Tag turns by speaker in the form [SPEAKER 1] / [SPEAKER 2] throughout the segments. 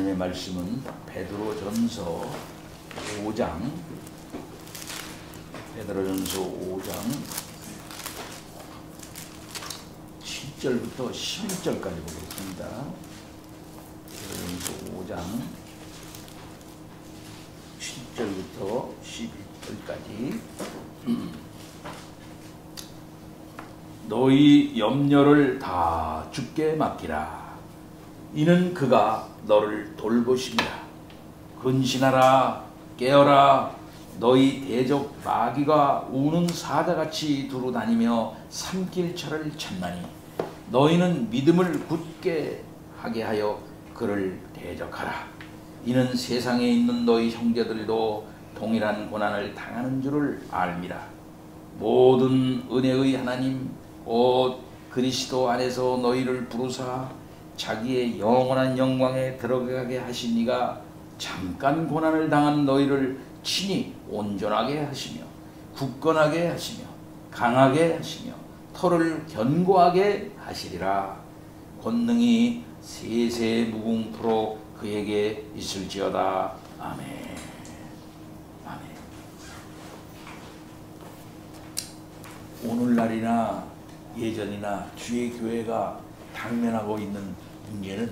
[SPEAKER 1] 하나님의 말씀은 베드로전서 5장 7절부터 11절까지 보겠습니다. 베드로전서 5장 7절부터 11절까지. 너희 염려를 다 주께 맡기라. 이는 그가 너를 돌보심이라. 근신하라, 깨어라. 너희 대적 마귀가 우는 사자같이 두루 다니며 삼킬 철을 찾나니 너희는 믿음을 굳게 하게 하여 그를 대적하라. 이는 세상에 있는 너희 형제들도 동일한 고난을 당하는 줄을 알미라. 모든 은혜의 하나님 곧 그리스도 안에서 너희를 부르사 자기의 영원한 영광에 들어가게 하신 이가 잠깐 고난을 당한 너희를 친히 온전하게 하시며 굳건하게 하시며 강하게 하시며 터를 견고하게 하시리라. 권능이 세세 무궁토록 그에게 있을지어다. 아멘. 아멘. 오늘날이나 예전이나 주의 교회가 당면하고 있는 문제는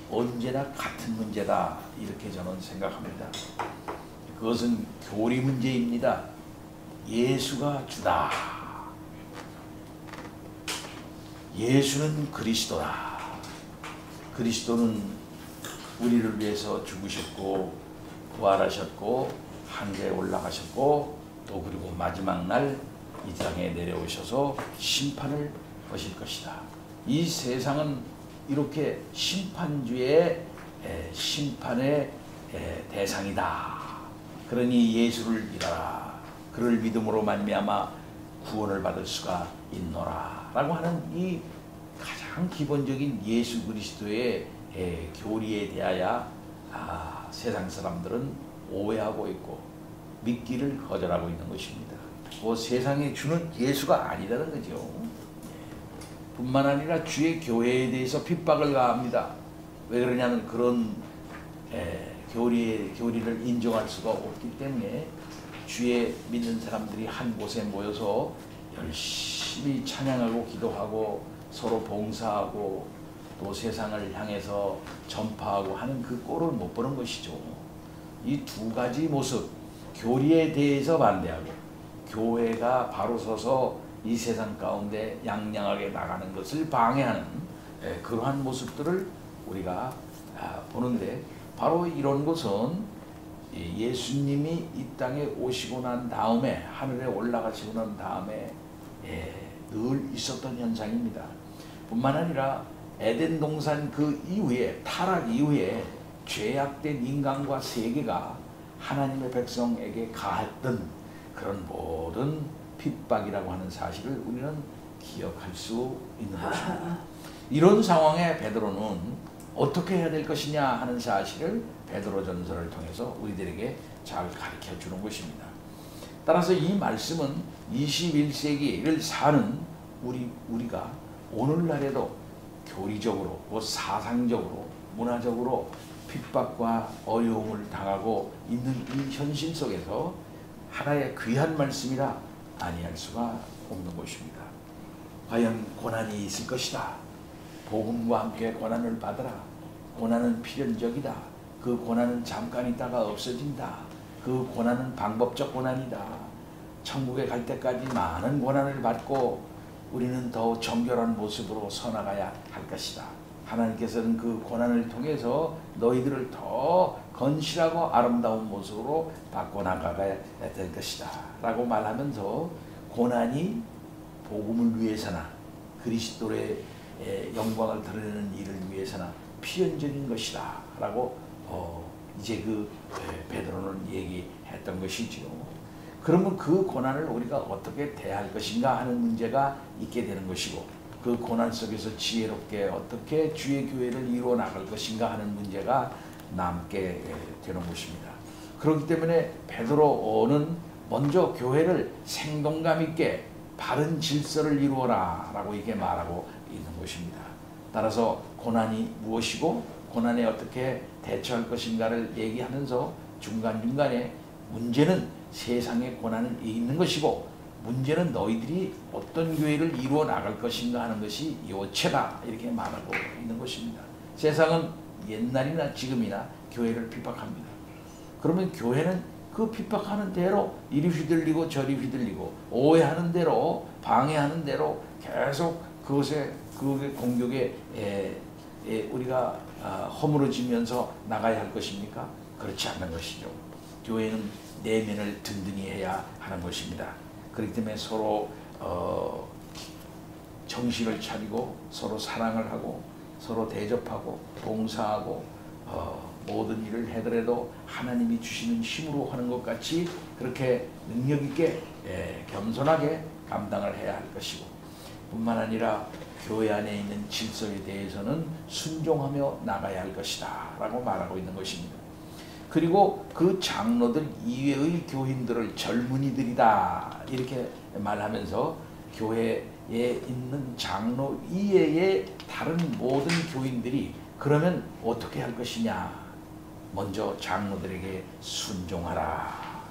[SPEAKER 1] 언제나 같은 문제다, 이렇게 저는 생각합니다. 그것은 교리 문제입니다. 예수가 주다. 예수는 그리스도다. 그리스도는 우리를 위해서 죽으셨고 부활하셨고 하늘에 올라가셨고 또 그리고 마지막 날 이 땅에 내려오셔서 심판을 하실 것이다. 이 세상은 이렇게 심판주의 심판의 대상이다. 그러니 예수를 믿어라. 그를 믿음으로 말미암아 구원을 받을 수가 있노라 라고 하는 이 가장 기본적인 예수 그리스도의 교리에 대하여 세상 사람들은 오해하고 있고 믿기를 거절하고 있는 것입니다. 세상에 주는 예수가 아니라는 거죠. 뿐만 아니라 주의 교회에 대해서 핍박을 가합니다. 왜 그러냐면 그런 교리를 인정할 수가 없기 때문에 주의 믿는 사람들이 한 곳에 모여서 열심히 찬양하고 기도하고 서로 봉사하고 또 세상을 향해서 전파하고 하는 그 꼴을 못 보는 것이죠. 이 두 가지 모습, 교리에 대해서 반대하고 교회가 바로 서서 이 세상 가운데 양양하게 나가는 것을 방해하는 그러한 모습들을 우리가 보는데, 바로 이런 것은 예수님이 이 땅에 오시고 난 다음에 하늘에 올라가시고 난 다음에 늘 있었던 현상입니다. 뿐만 아니라 에덴 동산 그 이후에, 타락 이후에 죄악된 인간과 세계가 하나님의 백성에게 가했던 그런 모든 핍박이라고 하는 사실을 우리는 기억할 수 있는 것입니다. 이런 상황에 베드로는 어떻게 해야 될 것이냐 하는 사실을 베드로전서를 통해서 우리들에게 잘 가르쳐 주는 것입니다. 따라서 이 말씀은 21세기를 사는 우리가 오늘날에도 교리적으로, 사상적으로, 문화적으로 핍박과 어려움을 당하고 있는 이 현실 속에서 하나의 귀한 말씀이라 아니할 수가 없는 것입니다. 과연 고난이 있을 것이다. 복음과 함께 고난을 받으라. 고난은 필연적이다. 그 고난은 잠깐 있다가 없어진다. 그 고난은 방법적 고난이다. 천국에 갈 때까지 많은 고난을 받고 우리는 더 정결한 모습으로 서나가야 할 것이다. 하나님께서는 그 고난을 통해서 너희들을 더 건실하고 아름다운 모습으로 바꿔나가야 될 것이다 라고 말하면서 고난이 복음을 위해서나 그리스도의 영광을 드러내는 일을 위해서나 필연적인 것이다 라고 이제 베드로는 얘기했던 것이죠. 그러면 그 고난을 우리가 어떻게 대할 것인가 하는 문제가 있게 되는 것이고, 그 고난 속에서 지혜롭게 어떻게 주의 교회를 이루어 나갈 것인가 하는 문제가 남게 되는 것입니다. 그렇기 때문에 베드로는 먼저 교회를 생동감 있게 바른 질서를 이루어라 라고 이렇게 말하고 있는 것입니다. 따라서 고난이 무엇이고 고난에 어떻게 대처할 것인가를 얘기하면서 중간중간에 문제는 세상의 고난은 있는 것이고 문제는 너희들이 어떤 교회를 이루어 나갈 것인가 하는 것이 요체다 이렇게 말하고 있는 것입니다. 세상은 옛날이나 지금이나 교회를 핍박합니다. 그러면 교회는 그 핍박하는 대로 이리 휘둘리고 저리 휘둘리고 오해하는 대로 방해하는 대로 계속 그것의 공격에 우리가 허물어지면서 나가야 할 것입니까? 그렇지 않는 것이죠. 교회는 내면을 든든히 해야 하는 것입니다. 그렇기 때문에 서로 정신을 차리고 서로 사랑을 하고 서로 대접하고 봉사하고 모든 일을 해더라도 하나님이 주시는 힘으로 하는 것 같이 그렇게 능력 있게 겸손하게 감당을 해야 할 것이고 뿐만 아니라 교회 안에 있는 질서에 대해서는 순종하며 나가야 할 것이다 라고 말하고 있는 것입니다. 그리고 그 장로들 이외의 교인들을 젊은이들이다 이렇게 말하면서 교회에 있는 장로 이외의 다른 모든 교인들이 그러면 어떻게 할 것이냐. 먼저 장로들에게 순종하라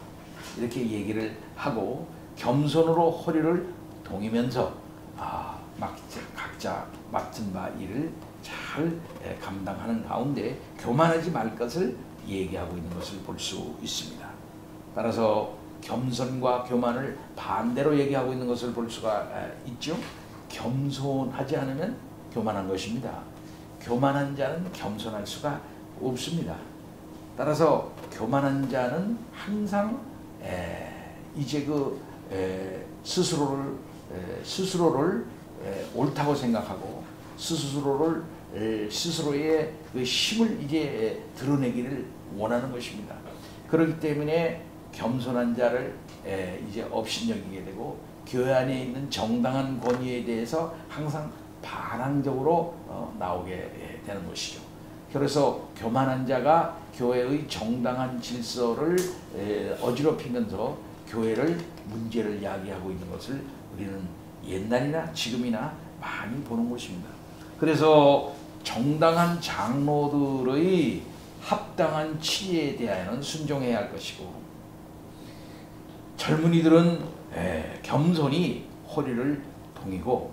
[SPEAKER 1] 이렇게 얘기를 하고 겸손으로 허리를 동이면서 각자 맡은 바 일을 잘 감당하는 가운데 교만하지 말 것을 얘기하고 있는 것을 볼 수 있습니다. 따라서 겸손과 교만을 반대로 얘기하고 있는 것을 볼 수가 있죠. 겸손하지 않으면 교만한 것입니다. 교만한 자는 겸손할 수가 없습니다. 따라서 교만한 자는 항상 이제 스스로를 옳다고 생각하고 스스로의 그 힘을 이제 드러내기를 원하는 것입니다. 그렇기 때문에 겸손한 자를 이제 업신여기게 되고 교회 안에 있는 정당한 권위에 대해서 항상 반항적으로 나오게 되는 것이죠. 그래서 교만한 자가 교회의 정당한 질서를 어지럽히면서 교회를 문제를 야기하고 있는 것을 우리는 옛날이나 지금이나 많이 보는 것입니다. 그래서 정당한 장로들의 합당한 치리에 대하여는 순종해야 할 것이고 젊은이들은 겸손히 허리를 동이고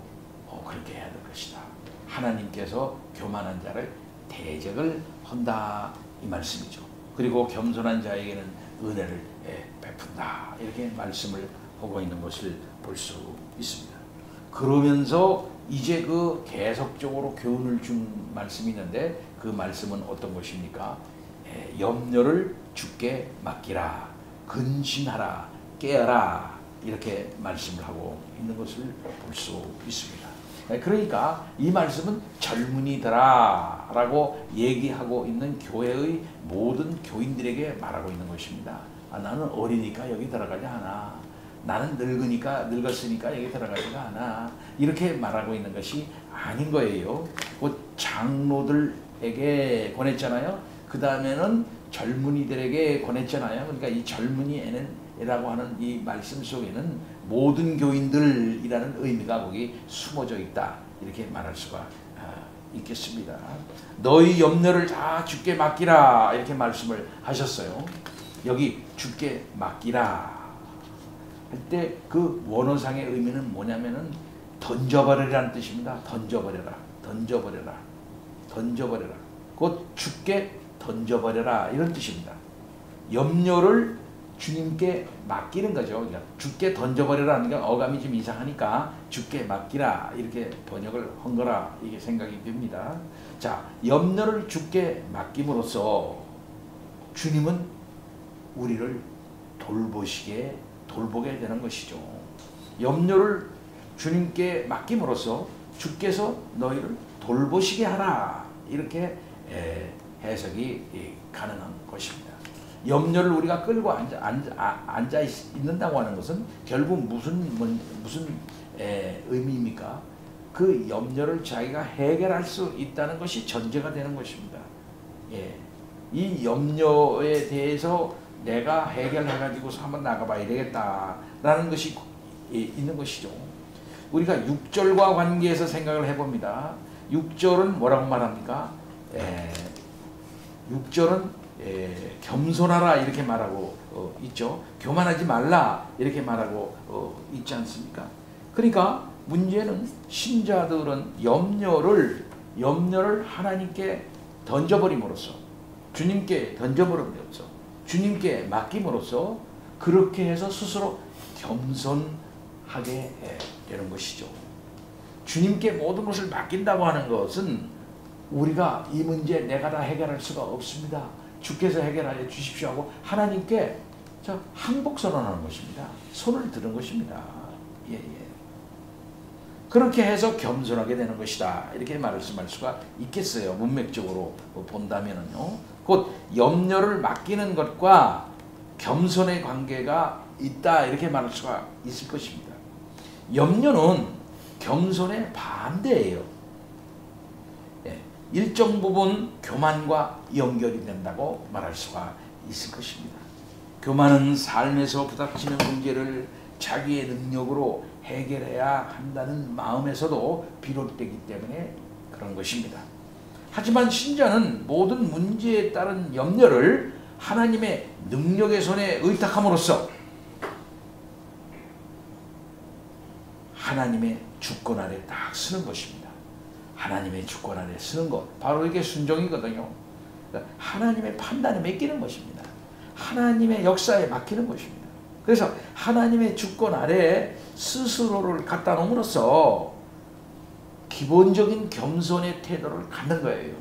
[SPEAKER 1] 그렇게 해야 될 것이다. 하나님께서 교만한 자를 대적을 한다 이 말씀이죠. 그리고 겸손한 자에게는 은혜를 베푼다 이렇게 말씀을 하고 있는 것을 볼 수 있습니다. 그러면서 이제 그 계속적으로 교훈을 준 말씀이 있는데 그 말씀은 어떤 것입니까? 염려를 주께 맡기라, 근신하라, 깨어라 이렇게 말씀을 하고 있는 것을 볼 수 있습니다. 그러니까 이 말씀은 젊은이들아 라고 얘기하고 있는 교회의 모든 교인들에게 말하고 있는 것입니다. 나는 어리니까 여기 들어가지 않아. 나는 늙었으니까 여기 들어가지가 않아. 이렇게 말하고 있는 것이 아닌 거예요. 곧 장로들에게 권했잖아요. 그 다음에는 젊은이들에게 권했잖아요. 그러니까 이 젊은이라고 하는 이 말씀 속에는 모든 교인들이라는 의미가 거기 숨어져 있다. 이렇게 말할 수가 있겠습니다. 너희 염려를 다 주께 맡기라. 이렇게 말씀을 하셨어요. 여기 주께 맡기라 할 때 그 원어상의 의미는 뭐냐면은 던져버리라는 뜻입니다. 던져버려라. 던져버려라. 던져버려라. 곧 주께 던져버려라 이런 뜻입니다. 염려를 주님께 맡기는 거죠. 그러니까 주께 던져버려라 하니까 어감이 좀 이상하니까 주께 맡기라 이렇게 번역을 한 거라 이게 생각이 듭니다. 자, 염려를 주께 맡김으로써 주님은 우리를 돌보게 되는 것이죠. 염려를 주님께 맡김으로써 주께서 너희를 돌보시게 하라 이렇게 해석이 가능한 것입니다. 염려를 우리가 끌고 앉아 있는다고 하는 것은 결국 무슨 의미입니까? 그 염려를 자기가 해결할 수 있다는 것이 전제가 되는 것입니다. 이 염려에 대해서 내가 해결해가지고서 한번 나가봐야 되겠다라는 것이 있는 것이죠. 우리가 6절과 관계해서 생각을 해봅니다. 6절은 뭐라고 말합니까? 6절은 겸손하라 이렇게 말하고 있죠. 교만하지 말라 이렇게 말하고 있지 않습니까? 그러니까 문제는 신자들은 염려를 하나님께 던져버림으로써, 주님께 던져버림으로써, 주님께 맡김으로써 그렇게 해서 스스로 겸손하게 되는 것이죠. 주님께 모든 것을 맡긴다고 하는 것은 우리가 이 문제 내가 다 해결할 수가 없습니다. 주께서 해결하여 주십시오 하고 하나님께 항복선언하는 것입니다. 손을 드는 것입니다. 그렇게 해서 겸손하게 되는 것이다. 이렇게 말씀할 수가 있겠어요. 문맥적으로 본다면은요. 곧 염려를 맡기는 것과 겸손의 관계가 있다. 이렇게 말할 수가 있을 것입니다. 염려는 겸손의 반대예요. 일정 부분 교만과 연결이 된다고 말할 수가 있을 것입니다. 교만은 삶에서 부닥치는 문제를 자기의 능력으로 해결해야 한다는 마음에서도 비롯되기 때문에 그런 것입니다. 하지만 신자는 모든 문제에 따른 염려를 하나님의 능력의 손에 의탁함으로써 하나님의 주권 아래 딱 쓰는 것입니다. 하나님의 주권 아래 쓰는 것, 바로 이게 순종이거든요. 하나님의 판단에 맡기는 것입니다. 하나님의 역사에 맡기는 것입니다. 그래서 하나님의 주권 아래 스스로를 갖다 놓음으로써 기본적인 겸손의 태도를 갖는 거예요.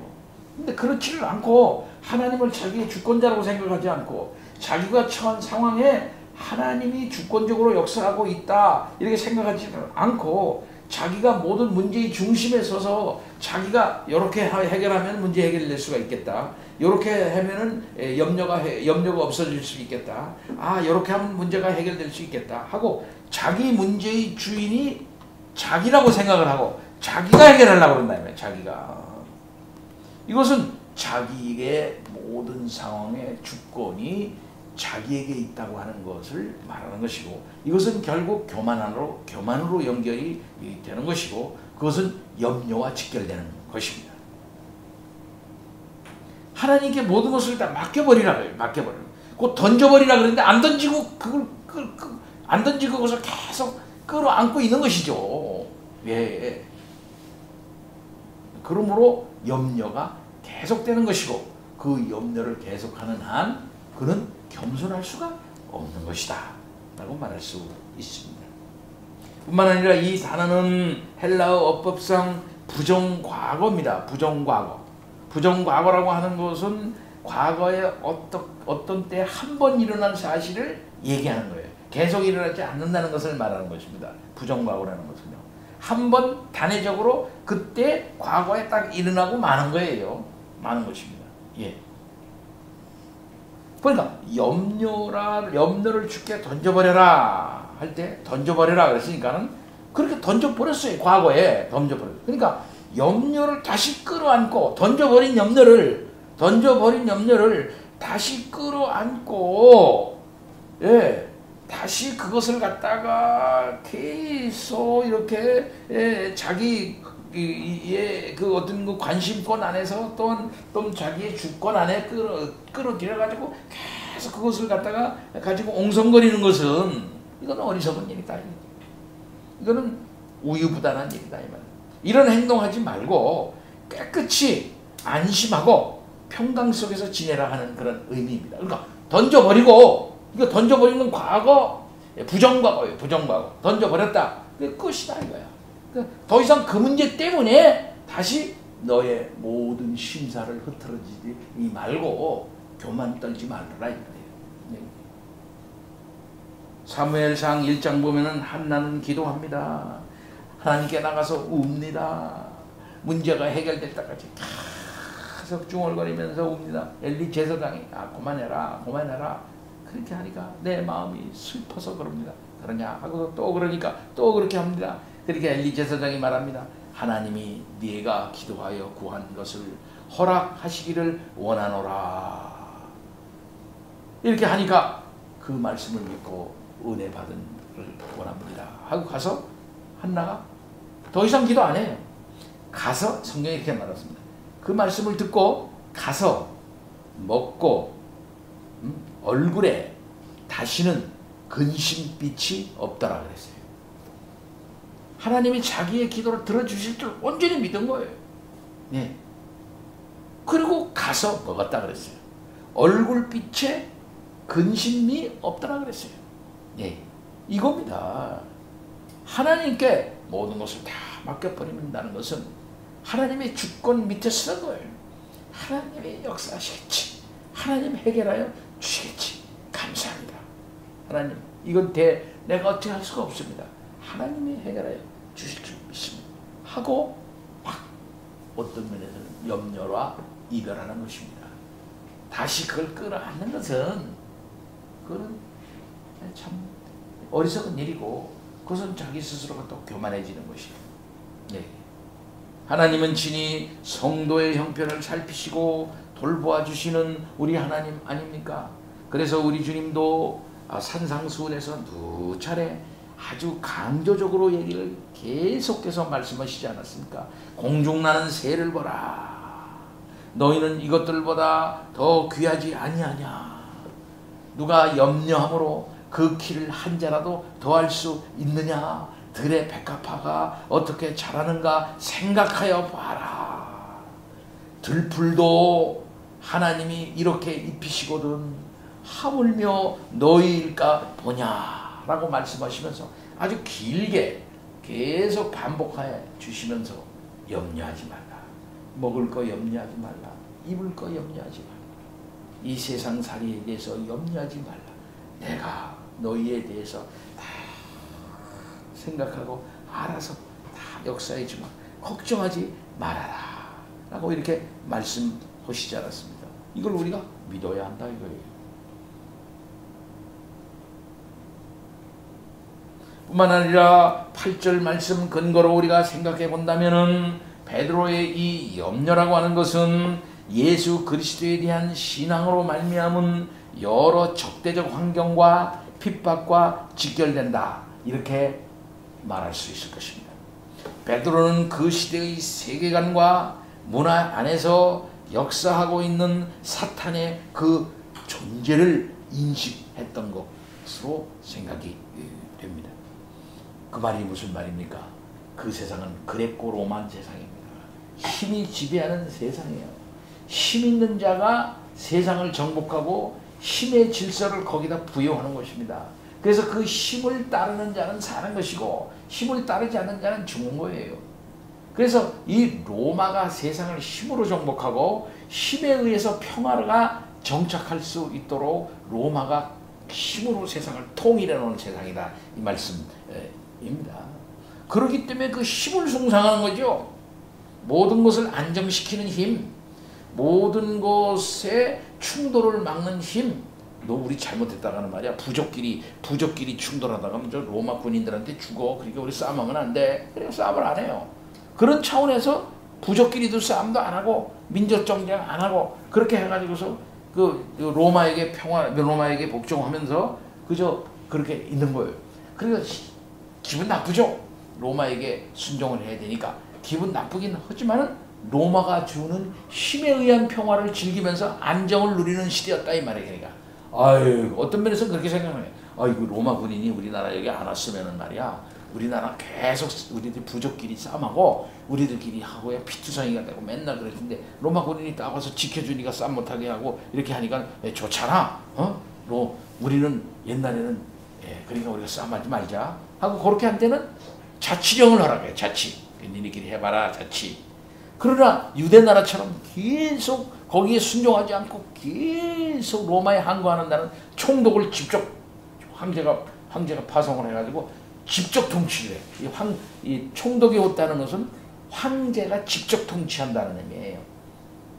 [SPEAKER 1] 근데 그렇지를 않고 하나님을 자기의 주권자라고 생각하지 않고 자기가 처한 상황에 하나님이 주권적으로 역사하고 있다 이렇게 생각하지 않고 자기가 모든 문제의 중심에 서서 자기가 이렇게 해결하면 문제 해결될 수가 있겠다. 이렇게 하면은 염려가 없어질 수 있겠다. 이렇게 하면 문제가 해결될 수 있겠다 하고 자기 문제의 주인이 자기라고 생각을 하고 자기가 해결하려고 그런다면 자기가 이것은 자기의 모든 상황의 주권이 자기에게 있다고 하는 것을 말하는 것이고 이것은 결국 교만으로 연결이 되는 것이고 그것은 염려와 직결되는 것입니다. 하나님께 모든 것을 다 맡겨버리라. 곧 던져버리라 그랬는데 안 던지고 안 던지고 그것을 계속 끌어안고 있는 것이죠. 왜? 그러므로 염려가 계속되는 것이고 그 염려를 계속하는 한 그는 겸손할 수가 없는 것이다 라고 말할 수 있습니다. 뿐만 아니라 이 단어는 헬라어 어법상 부정과거입니다. 부정과거라고 하는 것은 과거에 어떤 때 한 번 일어난 사실을 얘기하는 거예요. 계속 일어나지 않는다는 것을 말하는 것입니다. 부정과거라는 것은요. 한 번 단회적으로 그때 과거에 딱 일어나고 마는 거예요. 마는 것입니다. 그러니까 염려를 주께 던져버려라 할 때 던져버려라 그랬으니까는 그렇게 던져버렸어요. 과거에 던져버렸어요. 그러니까 염려를 다시 끌어안고 던져버린 염려를 다시 끌어안고 다시 그것을 갖다가 계속 이렇게 자기 그 어떤 그 관심권 안에서 또는 자기의 주권 안에 끌어들여가지고 계속 그것을 갖다가 가지고 옹성거리는 것은 이건 어리석은 일이다. 이거는 우유부단한 일이다. 이런 행동하지 말고 깨끗이 안심하고 평강 속에서 지내라 하는 그런 의미입니다. 그러니까 던져버리고 이거 던져버리는 과거 부정과거예요. 던져버렸다. 그게 끝이다 이거야. 더 이상 그 문제 때문에 다시 너의 모든 심사를 흐트러지지 말고 교만 떨지 말라 이거예요. 사무엘상 1장 보면은 한나는 기도합니다. 하나님께 나가서 웁니다. 문제가 해결될 때까지 계속 중얼거리면서 웁니다. 엘리 제사장이 그만해라 그렇게 하니까 내 마음이 슬퍼서 그럽니다. 그러냐 하고 또 그러니까 또 그렇게 합니다. 그러니까 엘리 제사장이 말합니다. 하나님이 네가 기도하여 구한 것을 허락하시기를 원하노라. 이렇게 하니까 그 말씀을 믿고 은혜 받은 걸 원합니다 하고 가서 한나가 더 이상 기도 안 해요. 가서 성경에 이렇게 말했습니다. 그 말씀을 듣고 가서 먹고 얼굴에 다시는 근심빛이 없더라 그랬어요. 하나님이 자기의 기도를 들어주실 줄 온전히 믿은 거예요. 네. 그리고 가서 먹었다 그랬어요. 얼굴빛에 근심이 없더라 그랬어요. 네. 이겁니다. 하나님께 모든 것을 다 맡겨버린다는 것은 하나님의 주권 밑에 서는 거예요. 하나님이 역사하시겠지. 하나님 해결하여 주시겠지. 감사합니다. 하나님, 이건 내가 어떻게 할 수가 없습니다. 하나님이 해결하여 주실 줄 믿습니다. 하고 막 어떤 면에서는 염려와 이별하는 것입니다. 다시 그걸 끌어안는 것은 그건 참 어리석은 일이고 그것은 자기 스스로가 또 교만해지는 것이에요. 네. 하나님은 친히 성도의 형편을 살피시고 돌보아 주시는 우리 하나님 아닙니까? 그래서 우리 주님도 산상수훈에서 두 차례 아주 강조적으로 얘기를 계속해서 말씀하시지 않았습니까? 공중나는 새를 보라. 너희는 이것들보다 더 귀하지 아니하냐. 누가 염려함으로 그 키를 한 자라도 더할 수 있느냐. 들의 백합화가 어떻게 자라는가 생각하여 봐라. 들풀도 하나님이 이렇게 입히시거든 하물며 너희일까 보냐라고 말씀하시면서 아주 길게 계속 반복해 주시면서 염려하지 말라. 먹을 거 염려하지 말라. 입을 거 염려하지 말라. 이 세상살이에 대해서 염려하지 말라. 내가 너희에 대해서 다 생각하고 알아서 다 역사해 주마. 걱정하지 말아라 라고 이렇게 말씀하시지 않았습니다. 이걸 우리가 믿어야 한다 이거예요. 뿐만 아니라 8절 말씀 근거로 우리가 생각해 본다면은 베드로의 이 염려라고 하는 것은 예수 그리스도에 대한 신앙으로 말미암은 여러 적대적 환경과 핍박과 직결된다 이렇게 말할 수 있을 것입니다. 베드로는 그 시대의 세계관과 문화 안에서 역사하고 있는 사탄의 그 존재를 인식했던 것으로 생각이 됩니다. 그 말이 무슨 말입니까? 그 세상은 그레코 로만 세상입니다. 힘이 지배하는 세상이에요. 힘 있는 자가 세상을 정복하고 힘의 질서를 거기다 부여하는 것입니다. 그래서 그 힘을 따르는 자는 사는 것이고 힘을 따르지 않는 자는 죽는 거예요. 그래서 이 로마가 세상을 힘으로 정복하고 힘에 의해서 평화가 정착할 수 있도록 로마가 힘으로 세상을 통일해 놓은 세상이다 이 말씀입니다. 그렇기 때문에 그 힘을 숭상하는 거죠. 모든 것을 안정시키는 힘, 모든 것의 충돌을 막는 힘. 너 우리 잘못했다가는 말이야 부족끼리 충돌하다가 저 로마 군인들한테 죽어. 그러니까 우리 싸움하면 안 돼. 그래서 싸움을 안 해요. 그런 차원에서 부족끼리도 싸움도 안 하고 민족 정쟁 안 하고 그렇게 해가지고서 그 로마에게 로마에게 복종하면서 그저 그렇게 있는 거예요. 그러니까 기분 나쁘죠. 로마에게 순종을 해야 되니까 기분 나쁘긴 하지만은 로마가 주는 힘에 의한 평화를 즐기면서 안정을 누리는 시대였다 이 말이에요. 그러니까 아유 어떤 면에서 그렇게 생각해요. 아이고 로마 군인이 우리나라 여기 안 왔으면은 말이야 우리나라 계속 우리들 부족끼리 싸움하고 우리들끼리 하고야 피투성이가 되고 맨날 그랬는데 로마 군인이 딱 와서 지켜주니까 싸움 못하게 하고 이렇게 하니까 좋잖아. 우리는 옛날에는 그러니까 우리가 싸움하지 말자 하고 그렇게 한 때는 자치령을 하라고 해요. 자치. 니네끼리 해봐라 자치. 그러나 유대나라처럼 계속 거기에 순종하지 않고 계속 로마에 항거하는 나라는 총독을 직접 황제가 파송을 해가지고 직접 통치를 해. 이 총독이 왔다는 것은 황제가 직접 통치한다는 의미예요.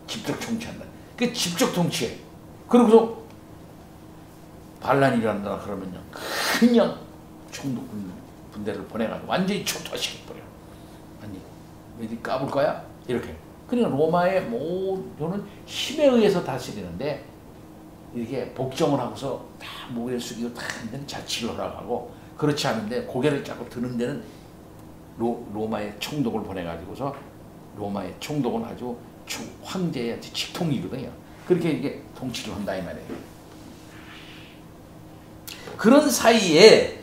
[SPEAKER 1] 직접 통치한다. 그 직접 통치해. 그러고서 반란이 일어난다 그러면요 그냥 총독 군대를 보내가지고 완전히 초토화시켜버려. 아니 어디 까불 거야? 이렇게. 그러니까 로마의 모두는 힘에 의해서 다스리는데 이렇게 복종을 하고서 다 모래를 숙이고 다 자치를 하라고 하고 그렇지 않은데 고개를 자꾸 드는 데는 로마의 총독을 보내가지고서 로마의 총독은 아주 황제의 직통이거든요. 그렇게 이게 통치를 한다 이 말이에요. 그런 사이에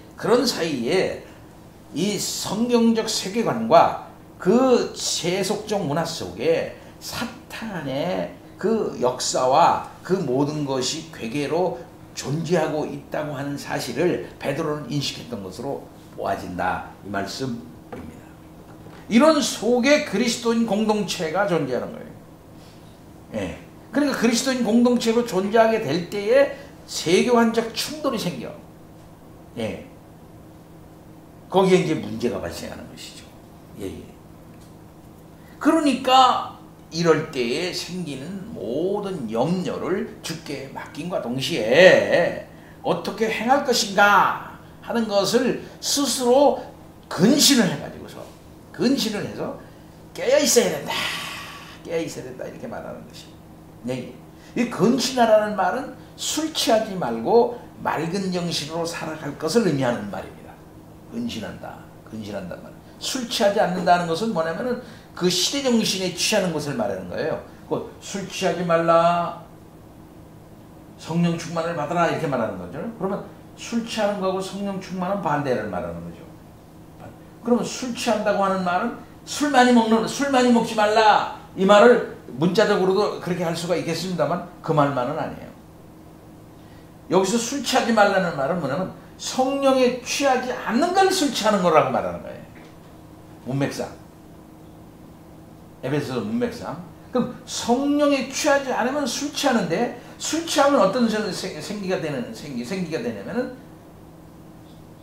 [SPEAKER 1] 이 성경적 세계관과 그 세속적 문화 속에 사탄의 그 역사와 그 모든 것이 괴계로 존재하고 있다고 하는 사실을 베드로는 인식했던 것으로 보아진다 이 말씀입니다. 이런 속에 그리스도인 공동체가 존재하는 거예요. 예. 그러니까 그리스도인 공동체로 존재하게 될 때에 세계관적 충돌이 생겨. 예. 거기에 이제 문제가 발생하는 것이죠. 예. 그러니까 이럴 때에 생기는 모든 염려를 주께 맡김과 동시에 어떻게 행할 것인가 하는 것을 스스로 근신을 해서 깨어 있어야 된다. 이렇게 말하는 것이. 네. 이 근신하라는 말은 술 취하지 말고 맑은 정신으로 살아갈 것을 의미하는 말입니다. 근신한다는 말. 술 취하지 않는다는 것은 뭐냐면은 그 시대 정신에 취하는 것을 말하는 거예요. 술 취하지 말라, 성령 충만을 받아라 이렇게 말하는 거죠. 그러면 술 취하는 거하고 성령 충만은 반대를 말하는 거죠. 그러면 술 취한다고 하는 말은 술 많이 먹지 말라 이 말을 문자적으로도 그렇게 할 수가 있겠습니다만 그 말만은 아니에요. 여기서 술 취하지 말라는 말은 뭐냐면 성령에 취하지 않는 걸 술 취하는 거라고 말하는 거예요. 문맥상. 에베소서 문맥상. 그럼 성령에 취하지 않으면 술 취하는데 술 취하면 어떤 생기가 되냐면은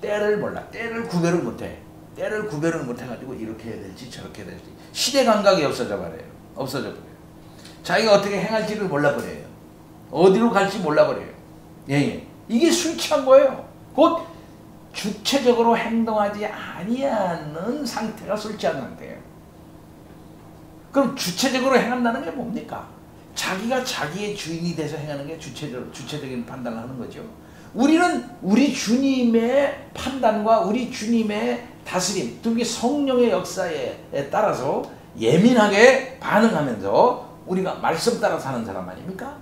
[SPEAKER 1] 때를 몰라. 때를 구별을 못해. 때를 구별을 못해가지고 이렇게 해야 될지 저렇게 해야 될지 시대 감각이 없어져 버려요. 자기가 어떻게 행할지를 몰라버려요. 어디로 갈지 몰라버려요. 예. 이게 술 취한 거예요. 곧 주체적으로 행동하지 아니하는 상태가 술 취한 상태예요. 그럼 주체적으로 행한다는 게 뭡니까? 자기가 자기의 주인이 돼서 행하는 게 주체적인 판단을 하는 거죠. 우리는 우리 주님의 판단과 우리 주님의 다스림, 특히 성령의 역사에 따라서 예민하게 반응하면서 우리가 말씀 따라 사는 사람 아닙니까?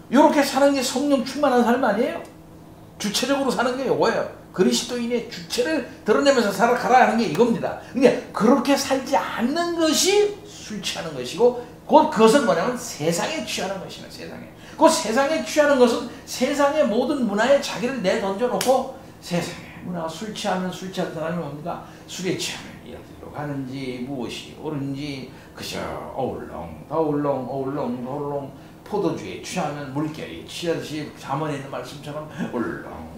[SPEAKER 1] 이렇게 사는 게 성령 충만한 삶 아니에요? 주체적으로 사는 게 이거예요. 그리스도인의 주체를 드러내면서 살아가라 하는 게 이겁니다. 근데 그렇게 살지 않는 것이 술 취하는 것이고 곧 그것은 뭐냐면 세상에 취하는 것이에요. 그 세상에 취하는 것은 세상의 모든 문화에 자기를 내던져놓고 세상의 문화가 술 취하는 사람이 뭡니까? 술에 취하면 어디로 가는지 무엇이 옳은지 그저 어울렁 포도주에 취하면 물결이 취하듯이 잠언에 있는 말씀처럼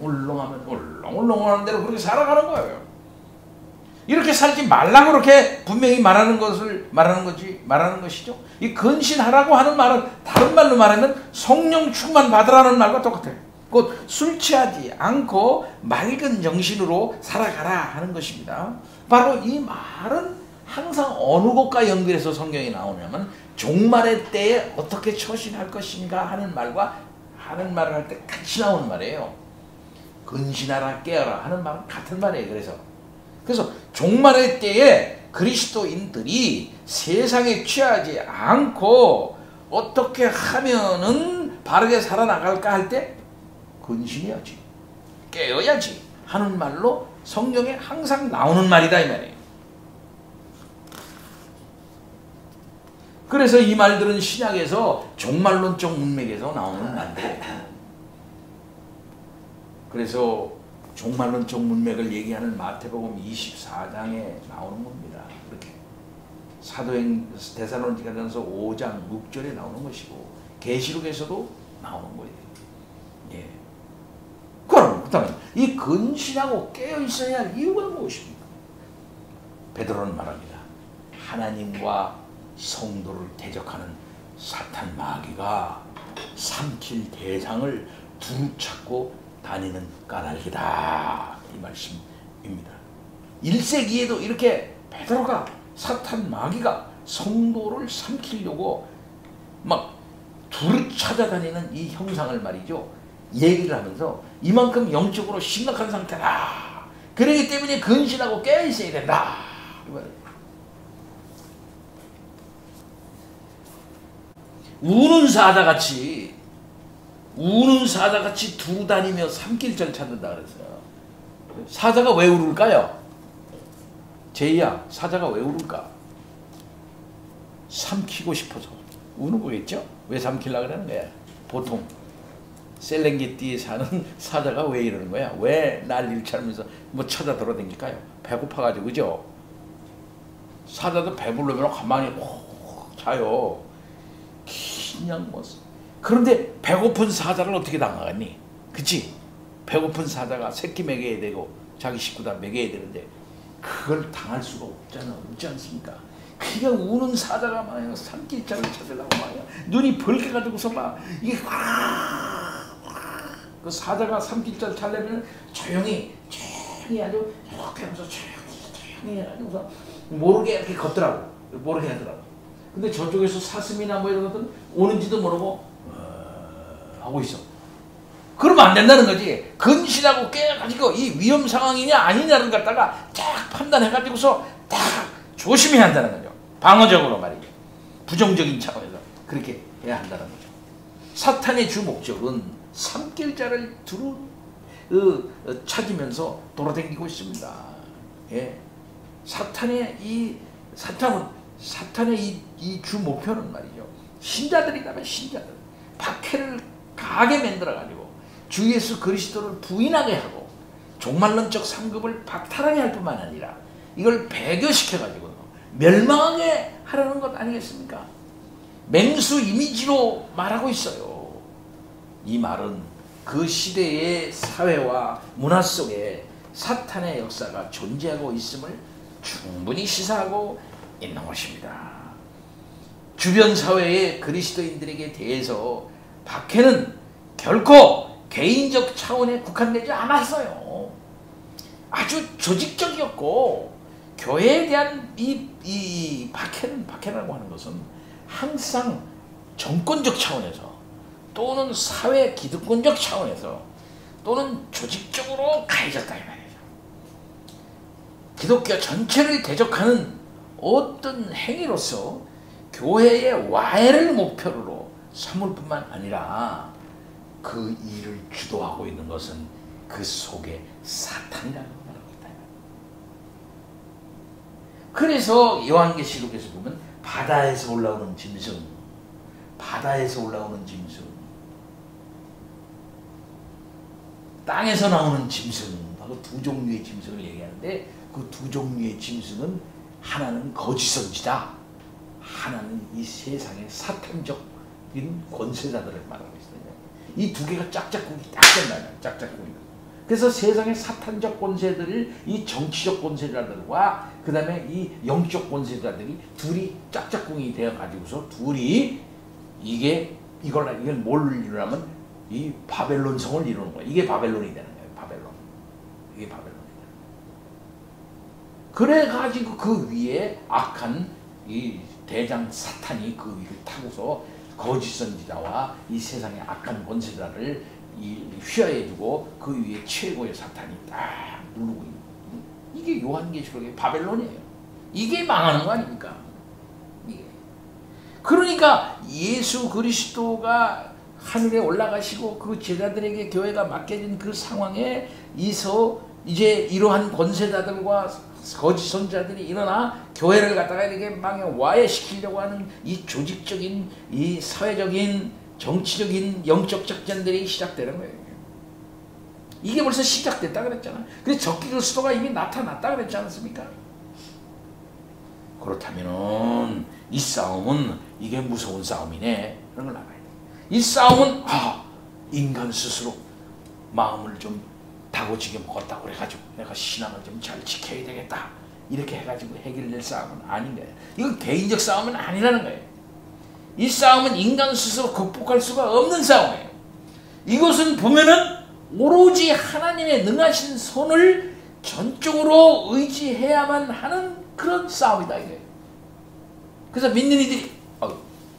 [SPEAKER 1] 울렁하면 울렁하는 대로 그렇게 살아가는 거예요. 이렇게 살지 말라고 그렇게 분명히 말하는 것이죠. 이 근신하라고 하는 말은 다른 말로 말하면 성령 충만 받으라는 말과 똑같아요. 곧 술 취하지 않고 맑은 정신으로 살아가라 하는 것입니다. 바로 이 말은 항상 어느 것과 연결해서 성경이 나오냐면 종말의 때에 어떻게 처신할 것인가 하는 말을 할 때 같이 나오는 말이에요. 근신하라 깨어라 하는 말은 같은 말이에요. 그래서 종말의 때에 그리스도인들이 세상에 취하지 않고 어떻게 하면은 바르게 살아나갈까 할 때 근신해야지, 깨어야지 하는 말로 성경에 항상 나오는 말이다 이 말이에요. 그래서 이 말들은 신약에서 종말론적 문맥에서 나오는 말들이에요. 그래서 종말론적 문맥을 얘기하는 마태복음 24장에 나오는 겁니다. 그렇게 사도행 데살로니가전서 5장 6절에 나오는 것이고 계시록에서도 나오는 거예요. 예. 그렇다면 이 근신하고 깨어 있어야 할 이유가 무엇입니까? 베드로는 말합니다. 하나님과 성도를 대적하는 사탄 마귀가 삼킬 대상을 두루 찾고 다니는 까닭이다 이 말씀입니다. 1세기에도 이렇게 베드로가 사탄 마귀가 성도를 삼키려고 막 두루 찾아다니는 이 형상을 말이죠 얘기를 하면서 이만큼 영적으로 심각한 상태다. 그러기 때문에 근신하고 깨어있어야 된다. 우는 사자같이 두루 다니며 삼킬자를 찾는다 그랬어요. 사자가 왜 울을까요? 제이야, 사자가 왜 울을까? 삼키고 싶어서 우는 거겠죠? 왜 삼키려고 그러는 거야? 보통 셀렌게티에 사는 사자가 왜 이러는 거야? 왜 난리를 치면서 뭐 찾아 돌아다닐까요? 배고파가지고, 그죠? 사자도 배부르면 가만히 자요. 그냥 뭐. 그런데 배고픈 사자를 어떻게 당하겠니? 그치? 배고픈 사자가 새끼 먹여야 되고 자기 식구 다 먹여야 되는데 그걸 당할 수가 없지 않습니까? 그러니까 우는 사자가 말이야 삼킬자를 찾으려고 말이야 눈이 벌게가지고서 막 이게 그 사자가 삼킬자를 찾려면 조용히 아주 이렇게 하면서 조용히 해가지고서 모르게 이렇게 걷더라고. 모르게 하더라고. 근데 저쪽에서 사슴이나 뭐 이런 것들은 오는지도 모르고 하고 있어. 그러면 안 된다는 거지. 근신하고 깨가지고 이 위험 상황이냐 아니냐를 갖다가 딱 판단해가지고서 딱 조심해야 한다는 거죠. 방어적으로 말이죠. 부정적인 차원에서 그렇게 해야 한다는 거죠. 사탄의 주 목적은 삼킬자를 두루 찾으면서 돌아다니고 있습니다. 예. 사탄의 이 주 목표는 말이죠. 신자들이라면 신자들 박해를 가하게 만들어가지고 주 예수 그리스도를 부인하게 하고 종말론적 상급을 박탈하게 할 뿐만 아니라 이걸 배교시켜가지고 멸망하게 하려는 것 아니겠습니까? 맹수 이미지로 말하고 있어요. 이 말은 그 시대의 사회와 문화 속에 사탄의 역사가 존재하고 있음을 충분히 시사하고 있는 것입니다. 주변 사회의 그리스도인들에게 대해서 박해는 결코 개인적 차원에 국한되지 않았어요. 아주 조직적이었고 교회에 대한 이 박해라고 하는 것은 항상 정권적 차원에서 또는 사회 기득권적 차원에서 또는 조직적으로 가해졌다 이 말이죠. 기독교 전체를 대적하는 어떤 행위로서 교회의 와해를 목표로 삼을 뿐만 아니라 그 일을 주도하고 있는 것은 그 속에 사탄이라는 말하고 있다. 그래서 요한계시록에서 보면 바다에서 올라오는 짐승, 땅에서 나오는 짐승하고 두 종류의 짐승을 얘기하는데 그 두 종류의 짐승은 하나는 거짓 선지자, 하나는 이 세상의 사탄적인 권세자들을 말하고 있어요. 이 두 개가 짝짝꿍이 딱 된다면 짝짝꿍이. 그래서 세상의 사탄적 권세들을 이 정치적 권세자들과 그 다음에 이 영적 권세자들이 둘이 짝짝꿍이 되어 가지고서 둘이 이걸 뭘 이루냐면 이 바벨론 성을 이루는 거예요. 이게 바벨론이 되는 거예요. 바벨론. 이게 바벨론이 되는 거예요. 그래 가지고 그 위에 악한 이 대장 사탄이 그 위를 타고서 거짓 선지자와 이 세상의 악한 권세자를 휘하해두고 그 위에 최고의 사탄이 딱 누르고 있는 이게 요한계시록의 바벨론이에요. 이게 망하는 거 아닙니까? 이게. 그러니까 예수 그리스도가 하늘에 올라가시고 그 제자들에게 교회가 맡겨진 그 상황에 이제 이러한 권세자들과 거짓 선지자들이 일어나 교회를 갖다가 이렇게 와해시키려고 하는 이 조직적인 이 사회적인 정치적인 영적 작전들이 시작되는 거예요. 이게 벌써 시작됐다 그랬잖아. 그래서 적기 그리스도가 이미 나타났다 그랬지 않습니까? 그렇다면은 이 싸움은 이게 무서운 싸움이네. 그런 걸 알아야 돼. 이 싸움은 인간 스스로 마음을 좀 다고지게 먹었다고 그래가지고 내가 신앙을 좀 잘 지켜야 되겠다 이렇게 해가지고 해결될 싸움은 아닌 거예요. 이건 개인적 싸움은 아니라는 거예요. 이 싸움은 인간 스스로 극복할 수가 없는 싸움이에요. 이것은 보면은 오로지 하나님의 능하신 손을 전적으로 의지해야만 하는 그런 싸움이다 이거예요. 그래서 믿는 이들이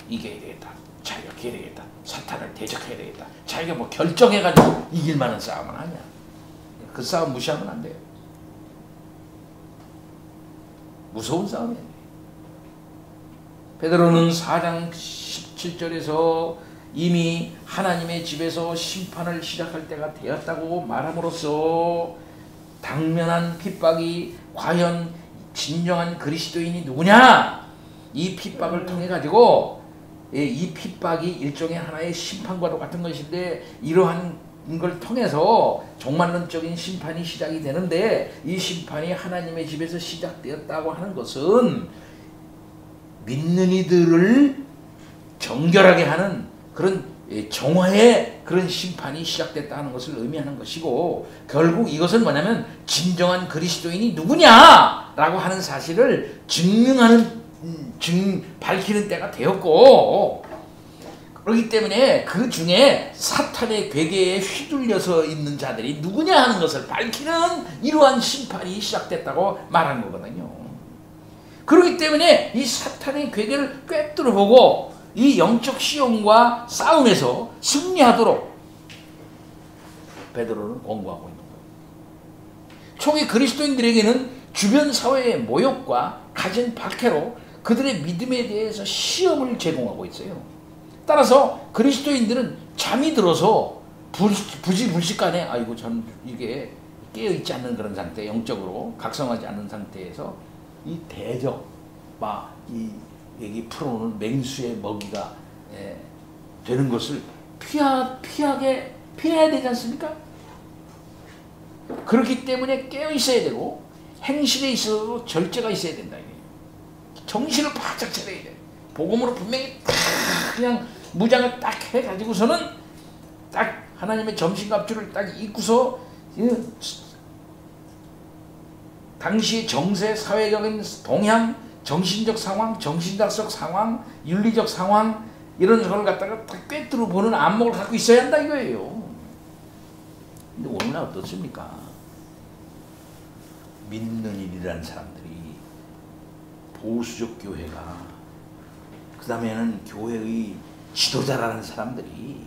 [SPEAKER 1] 이겨야 되겠다, 자격해야 되겠다, 사탄을 대적해야 되겠다, 자기가 뭐 결정해가지고 이길 만한 싸움은 아니야. 그 싸움 무시하면 안 돼요. 무서운 싸움이에요. 베드로는 4장 17절에서 이미 하나님의 집에서 심판을 시작할 때가 되었다고 말함으로써 당면한 핍박이 과연 진정한 그리스도인이 누구냐? 이 핍박을 통해 가지고 이 핍박이 일종의 하나의 심판과도 같은 것인데 이러한 걸 통해서 종말론적인 심판이 시작이 되는데 이 심판이 하나님의 집에서 시작되었다고 하는 것은 믿는 이들을 정결하게 하는 그런 정화의 그런 심판이 시작됐다는 것을 의미하는 것이고 결국 이것은 뭐냐면 진정한 그리스도인이 누구냐라고 하는 사실을 밝히는 때가 되었고 그렇기 때문에 그 중에 사탄의 괴계에 휘둘려서 있는 자들이 누구냐 하는 것을 밝히는 이러한 심판이 시작됐다고 말한 거거든요. 그렇기 때문에 이 사탄의 괴계를 꿰뚫어 보고 이 영적 시험과 싸움에서 승리하도록 베드로는 권고하고 있는 거예요. 초기 그리스도인들에게는 주변 사회의 모욕과 가진 박해로 그들의 믿음에 대해서 시험을 제공하고 있어요. 따라서 그리스도인들은 잠이 들어서 부지불식간에 아이고 전 이게 깨어있지 않는 그런 상태, 영적으로 각성하지 않는 상태에서 이 대적 여기 풀어놓은 맹수의 먹이가 되는 것을 피해야 되지 않습니까? 그렇기 때문에 깨어 있어야 되고 행실에 있어도 절제가 있어야 된다. 정신을 바짝 차려야 돼. 복음으로 분명히 딱 그냥 무장을 딱 해가지고서는 딱 하나님의 점심갑주를 딱 입고서 당시의 정세, 사회적인 동향, 정신적 상황, 정신학적 상황, 윤리적 상황 이런 걸 갖다가 딱 꿰뚫어 보는 안목을 갖고 있어야 한다 이거예요. 근데 오늘날 어떻습니까? 믿는 일이라는 사람들이 보수적 교회가 그 다음에는 교회의 지도자라는 사람들이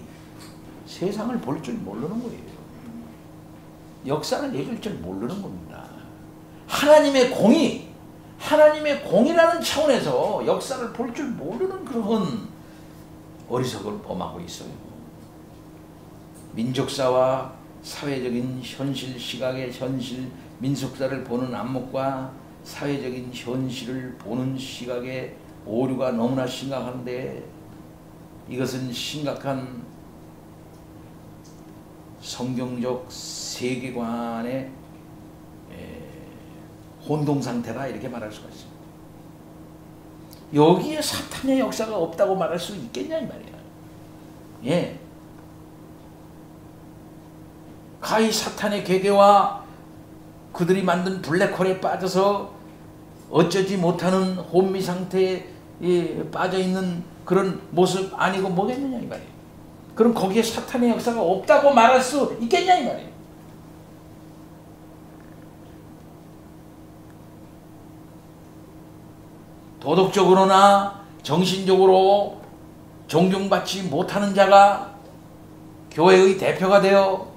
[SPEAKER 1] 세상을 볼 줄 모르는 거예요. 역사를 읽을 줄 모르는 겁니다. 하나님의 공이라는 차원에서 역사를 볼 줄 모르는 그런 어리석을 범하고 있어요. 민족사와 사회적인 현실, 시각의 현실, 민속사를 보는 안목과 사회적인 현실을 보는 시각의 오류가 너무나 심각한데 이것은 심각한 성경적 세계관의 혼동상태다 이렇게 말할 수가 있습니다. 여기에 사탄의 역사가 없다고 말할 수 있겠냐 이 말이야. 예. 가히 사탄의 괴계와 그들이 만든 블랙홀에 빠져서 어쩌지 못하는 혼미 상태에 빠져있는 그런 모습 아니고 뭐겠느냐 이 말이에요. 그럼 거기에 사탄의 역사가 없다고 말할 수 있겠냐 이 말이에요. 도덕적으로나 정신적으로 존경받지 못하는 자가 교회의 대표가 되어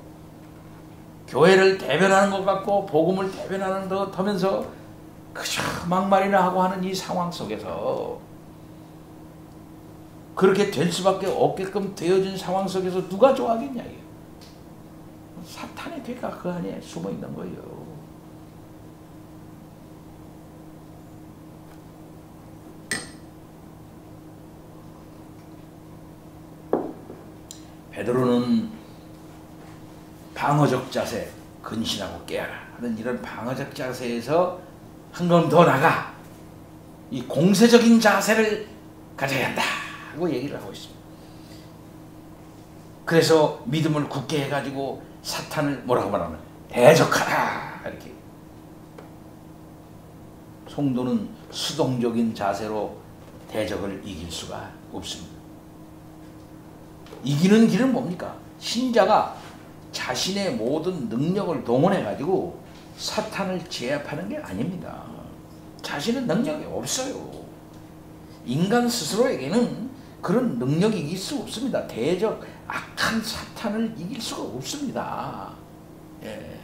[SPEAKER 1] 교회를 대변하는 것 같고 복음을 대변하는 것 하면서 그저 막말이나 하고 하는 이 상황 속에서 그렇게 될 수밖에 없게끔 되어진 상황 속에서 누가 좋아하겠냐 이게. 사탄의 괴가 그 안에 숨어 있는 거예요. 베드로는 방어적 자세, 근신하고 깨어라 하는 이런 방어적 자세에서 한 걸음 더 나가 이 공세적인 자세를 가져야 한다고 얘기를 하고 있습니다. 그래서 믿음을 굳게 해가지고 사탄을 뭐라고 말하면 대적하라 이렇게. 성도는 수동적인 자세로 대적을 이길 수가 없습니다. 이기는 길은 뭡니까? 신자가 자신의 모든 능력을 동원해가지고 사탄을 제압하는 게 아닙니다. 자신의 능력이 없어요. 인간 스스로에게는 그런 능력이 이길 수 없습니다. 대적, 악한 사탄을 이길 수가 없습니다. 예.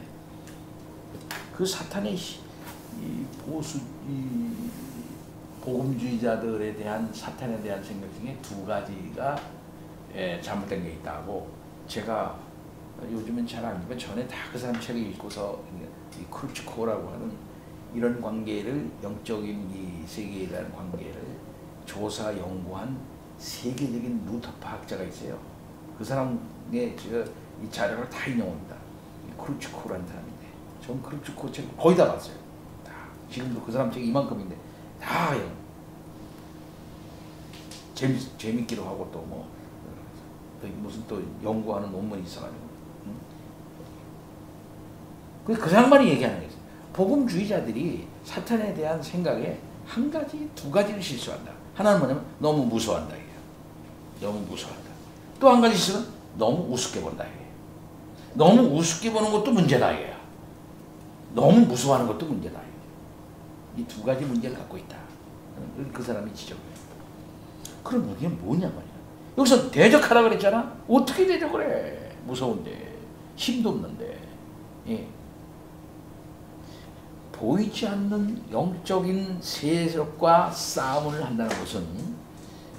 [SPEAKER 1] 그 사탄의 복음주의자들에 대한 사탄에 대한 생각 중에 두 가지가 잘못된 게 있다고 제가 요즘은 잘 아니지만 전에 다 그 사람 책을 읽고서 이 크루츠코라고 하는 이런 관계를 영적인 이 세계에 대한 관계를 조사 연구한 세계적인 루터파 학자가 있어요. 그 사람의 이 자료를 다 인용합니다. 크루츠코라는 사람인데 전 크루츠코 책 거의 다 봤어요. 다 지금도 그 사람 책 이만큼인데 다 재밌기도 하고 또 뭐 무슨 또 연구하는 논문이 있어가지고 그 사람만이 얘기하는 거예요. 복음주의자들이 사탄에 대한 생각에 한 가지, 두 가지를 실수한다. 하나는 뭐냐면 너무 무서워한다 이게요. 너무 무서워한다. 또 한 가지 있으면 너무 우습게 본다 이게요. 너무 우습게 보는 것도 문제다 이게요. 너무 무서워하는 것도 문제다. 이 두 가지 문제를 갖고 있다. 그 사람이 지적을 해요. 그럼 이게 뭐냐 말이야. 여기서 대적하라 그랬잖아. 어떻게 대적을 해? 무서운데 힘도 없는데. 예. 보이지 않는 영적인 세력과 싸움을 한다는 것은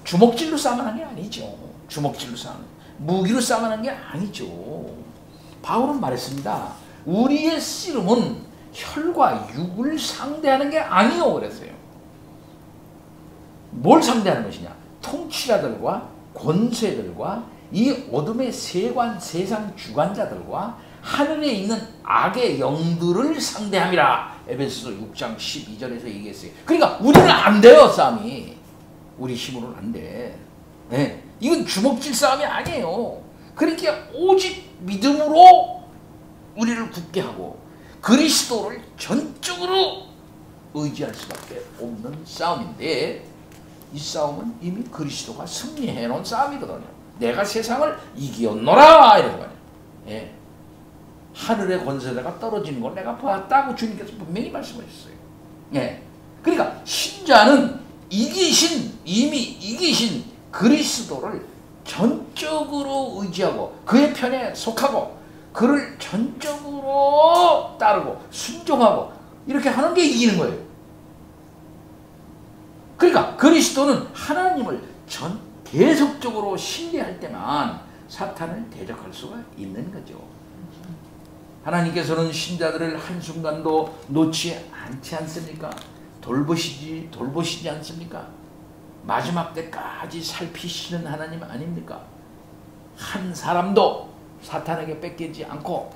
[SPEAKER 1] 주먹질로 싸움하는 게 아니죠. 주먹질로 싸움, 무기로 싸움하는 게 아니죠. 바울은 말했습니다. 우리의 씨름은 혈과 육을 상대하는 게 아니요 그랬어요. 뭘 상대하는 것이냐? 통치자들과 권세들과 이 어둠의 세상 주관자들과 하늘에 있는 악의 영들을 상대함이라. 에베소서 6장 12절에서 얘기했어요. 그러니까 우리는 안 돼요. 싸움이 우리 힘으로는 안 돼. 네. 이건 주먹질 싸움이 아니에요. 그러니까 오직 믿음으로 우리를 굳게 하고 그리스도를 전적으로 의지할 수밖에 없는 싸움인데, 이 싸움은 이미 그리스도가 승리해 놓은 싸움이거든요. 내가 세상을 이기었노라 이런 거예요. 예. 하늘의 권세자가 떨어지는 걸 내가 봤다고 주님께서 분명히 말씀하셨어요. 예. 그러니까 신자는 이미 이기신 그리스도를 전적으로 의지하고 그의 편에 속하고 그를 전적으로 따르고 순종하고 이렇게 하는 게 이기는 거예요. 그러니까 그리스도는 하나님을 계속적으로 신뢰할 때만 사탄을 대적할 수가 있는 거죠. 하나님께서는 신자들을 한순간도 놓지 않지 않습니까? 돌보시지 않습니까? 마지막 때까지 살피시는 하나님 아닙니까? 한 사람도 사탄에게 뺏기지 않고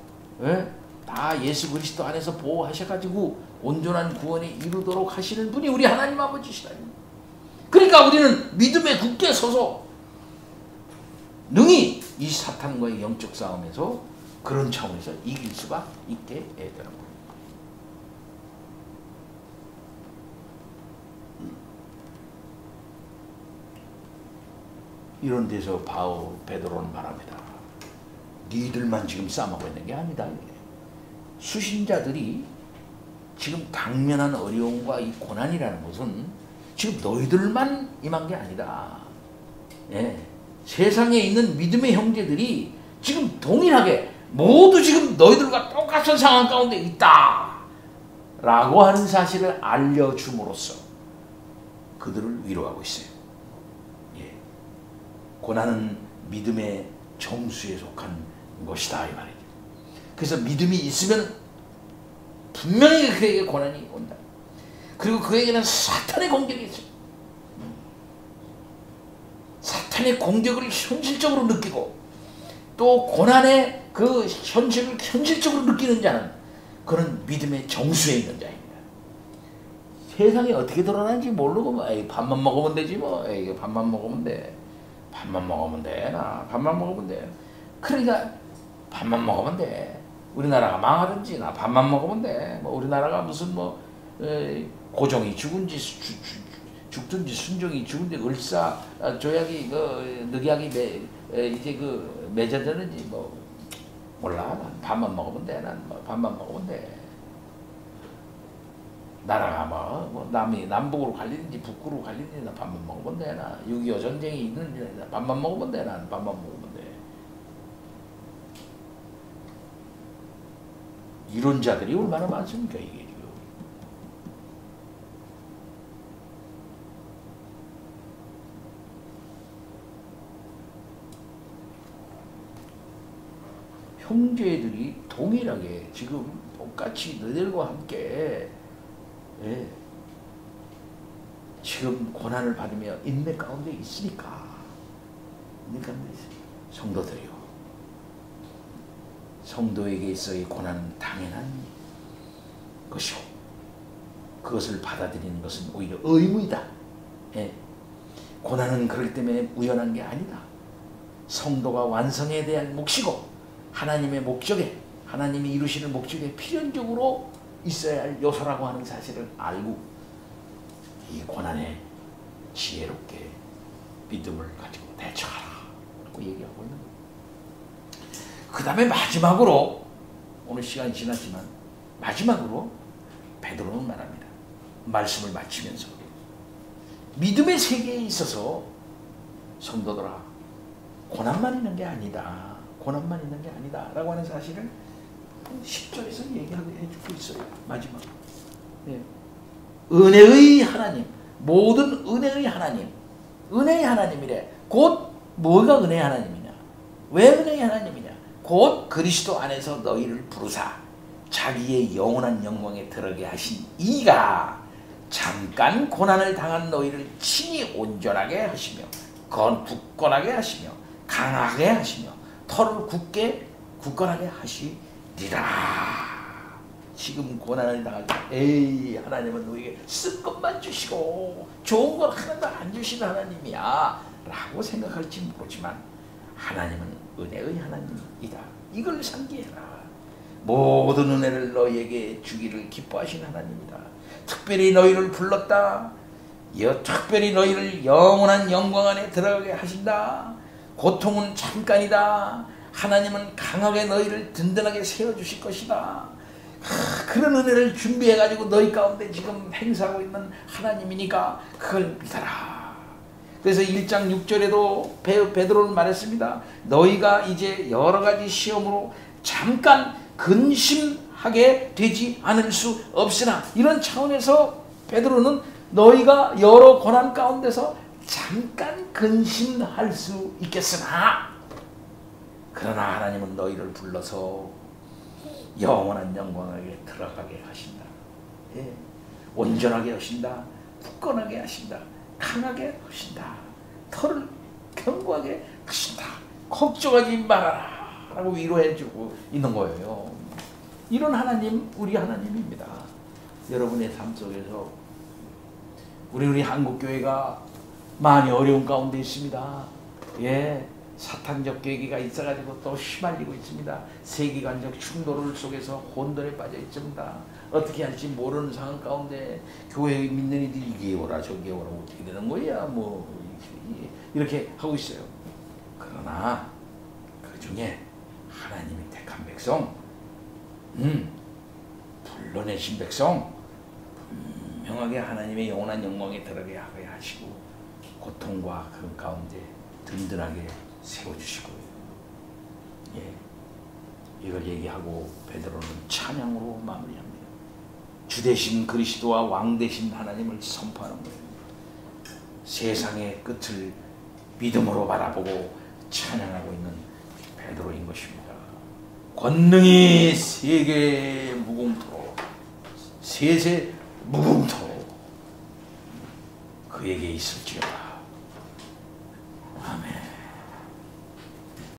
[SPEAKER 1] 다 예수 그리스도 안에서 보호하셔가지고 온전한 구원에 이루도록 하시는 분이 우리 하나님 아버지시다. 그러니까 우리는 믿음에 굳게 서서 능히 이 사탄과의 영적 싸움에서 그런 차원에서 이길 수가 있게 되는 거예요. 이런 데서 베드로는 말합니다. 니들만 지금 싸움하고 있는 게 아니다. 수신자들이 지금 당면한 어려움과 이 고난이라는 것은 지금 너희들만 임한 게 아니다. 예. 세상에 있는 믿음의 형제들이 지금 동일하게 모두 지금 너희들과 똑같은 상황 가운데 있다 라고 하는 사실을 알려줌으로써 그들을 위로하고 있어요. 예. 고난은 믿음의 정수에 속한 것이다 이 말이죠. 그래서 믿음이 있으면 분명히 그에게 고난이 온다. 그리고 그에게는 사탄의 공격이 있어요. 사탄의 공격을 현실적으로 느끼고 또 고난의 그 현실을 현실적으로 느끼는 자는 그는 믿음의 정수에 있는 자입니다. 세상이 어떻게 돌아가는지 모르고 뭐 밥만 먹으면 되지 뭐 밥만 먹으면 돼. 밥만 먹으면 돼. 밥만 먹으면 돼. 그러니까 밥만 먹으면 돼. 우리나라가 망하든지 나 밥만 먹으면 돼. 뭐 우리나라가 무슨 뭐 고종이 죽은지 죽든지 순종이 죽은지 을사조약이 늑약이 이제 맺어졌는지 뭐 몰라. 난 밥만 먹으면 돼. 난 뭐 밥만 먹으면 돼. 나라가 뭐 남북으로 갈리든지 북으로 갈리든지 나 밥만 먹으면 돼. 나 6.25 전쟁이 있는지 나 밥만 먹으면 돼. 난 밥만 먹으면 돼. 이런 자들이 얼마나 많습니까 이게 지금. 형제들이 동일하게 지금 똑같이 너희들과 함께 예, 지금 고난을 받으며 인내 가운데 있으니까 성도들이요, 성도에게 있어의 고난은 당연한 것이고 그것을 받아들이는 것은 오히려 의무이다. 예. 고난은 그렇기 때문에 우연한 게 아니다. 성도가 완성해야 될 몫이고 하나님의 목적에, 하나님이 이루시는 목적에 필연적으로 있어야 할 요소라고 하는 사실을 알고 이 고난에 지혜롭게 믿음을 가지고 대처하라 라고 얘기하고 있는 거예요. 그 다음에 마지막으로, 오늘 시간이 지났지만 마지막으로 베드로는 말합니다. 말씀을 마치면서 믿음의 세계에 있어서 성도들아, 고난만 있는 게 아니다, 고난만 있는 게 아니다 라고 하는 사실을 10절에서 얘기해주고 있어요. 마지막 네. 은혜의 하나님, 모든 은혜의 하나님, 은혜의 하나님이래. 곧 뭐가 은혜의 하나님이냐, 왜 은혜의 하나님이냐, 곧 그리스도 안에서 너희를 부르사 자기의 영원한 영광에 들어가게 하신 이가 잠깐 고난을 당한 너희를 친히 온전하게 하시며 굳건하게 하시며 강하게 하시며 털을 굳건하게 하시리라. 지금 고난을 당할 때 하나님은 너희에게 쓸 것만 주시고 좋은 걸 하나도 안 주시는 하나님이야 라고 생각할지 모르지만 하나님은 은혜의 하나님이다. 이걸 상기해라. 모든 은혜를 너희에게 주기를 기뻐하시는 하나님이다. 특별히 너희를 불렀다. 특별히 너희를 영원한 영광 안에 들어가게 하신다. 고통은 잠깐이다. 하나님은 강하게 너희를 든든하게 세워주실 것이다. 그런 은혜를 준비해가지고 너희 가운데 지금 행사하고 있는 하나님이니까 그걸 믿어라. 그래서 1장 6절에도 베드로는 말했습니다. 너희가 이제 여러가지 시험으로 잠깐 근심하게 되지 않을 수 없으나, 이런 차원에서 베드로는 너희가 여러 고난 가운데서 잠깐 근심할 수 있겠으나 그러나 하나님은 너희를 불러서 영원한 영광에게 들어가게 하신다. 예. 온전하게 하신다. 굳건하게 하신다. 강하게 하신다. 털을 견고하게 하신다. 걱정하지 말아라 라고 위로해주고 있는 거예요. 이런 하나님, 우리 하나님입니다. 여러분의 삶 속에서 우리 한국교회가 많이 어려운 가운데 있습니다. 예, 사탄적 계기가 있어가지고 또 휘말리고 있습니다. 세계관적 충돌 속에서 혼돈에 빠져 있습니다. 어떻게 할지 모르는 상황 가운데 교회에 믿는 이들이 이게 오라 저게 오라 어떻게 되는 거야 뭐 이렇게 하고 있어요. 그러나 그 중에 하나님이 택한 백성, 불러내신 백성, 분명하게 하나님의 영원한 영광에 들어가게 하시고 고통과 그 가운데 든든하게 세워주시고, 예, 이걸 얘기하고 베드로는 찬양으로 마무리합니다. 주 되신 그리스도와 왕 되신 하나님을 선포하는 거예요. 세상의 끝을 믿음으로 바라보고 찬양하고 있는 베드로인 것입니다. 권능이 세계 무궁토로, 세세 무궁토로 그에게 있을지어다.